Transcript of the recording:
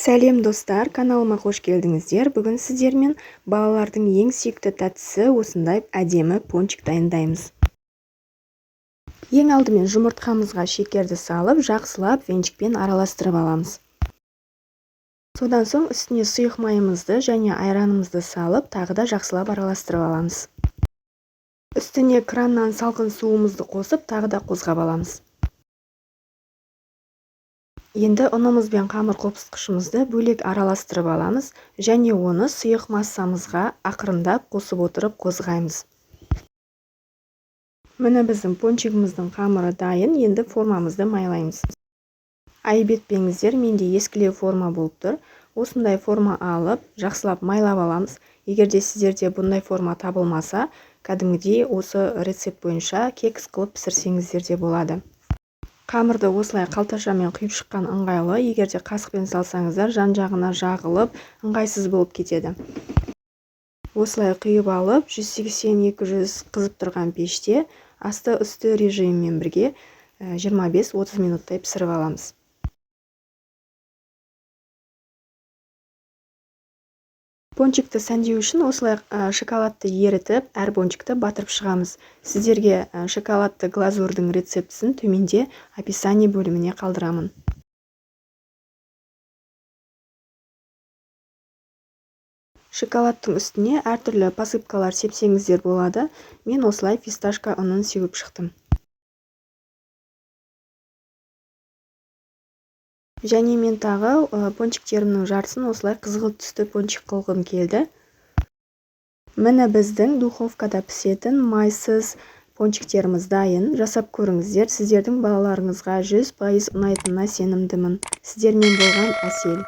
Сәлем достар, каналыма қош келдіңіздер. Бүгін сіздермен балалардың ең сүйікті тәттісі осындай әдемі пончик дайындаймыз. Ең алдымен жұмыртқамызға шекерді салып, жақсылап венчикпен араластырып аламыз. Содан соң үстіне сұйық майымызды және айранымызды салып, тағы да жақсылап араластырып аламыз. Үстіне краннан салқын суымызды қосып, тағы да қозғап аламыз. Енді ұнымыз бен қамыр қопсытқышымызды бөлек араластырып аламыз және оны сұйық массамызға ақырындап қосып отырып қозғаймыз. Міне біздің пончигіміздің қамыры дайын, енді формамызды майлаймыз. Айып етпеңіздер, менде ескілеу форма болып тұр. Осындай форма алып, жақсылап майлап аламыз. Егер де сіздерде бұндай форма табылмаса, кәдімгідей осы рецепт бойынша кекс қылып пісірсеңіздер де болады. Қамырды осылай қалташамен құйып шыққан ыңғайлы, егер де қасықпен салсаңыздар, жан-жағына жағылып, ыңғайсыз болып кетеді. Осылай құйып алып, 180-200 қызып тұрған пеште асты-үсті режиммен бірге 25-30 минуттай пісіріп аламыз. Пончикті сәндеу үшін осылай шоколадты ерітіп, әр пончикті батырып шығамыз. Сіздерге шоколадты глазурдың рецептісін төменде описание бөліміне қалдырамын. Шоколадтың үстіне әртүрлі посыпкалар сепсеңіздер болады. Мен осылай фисташка ұнын сеуіп шықтым. Және мен тағы пончиктерімнің жартысын осылай қызғылт түсті пончик қылғым келді. Міне біздің духовкада пісетін майсыз пончиктеріміз дайын. Жасап көріңіздер, сіздердің балаларыңызға 100% ұнайтынына сенімдімін. Сіздермен болған Әсел.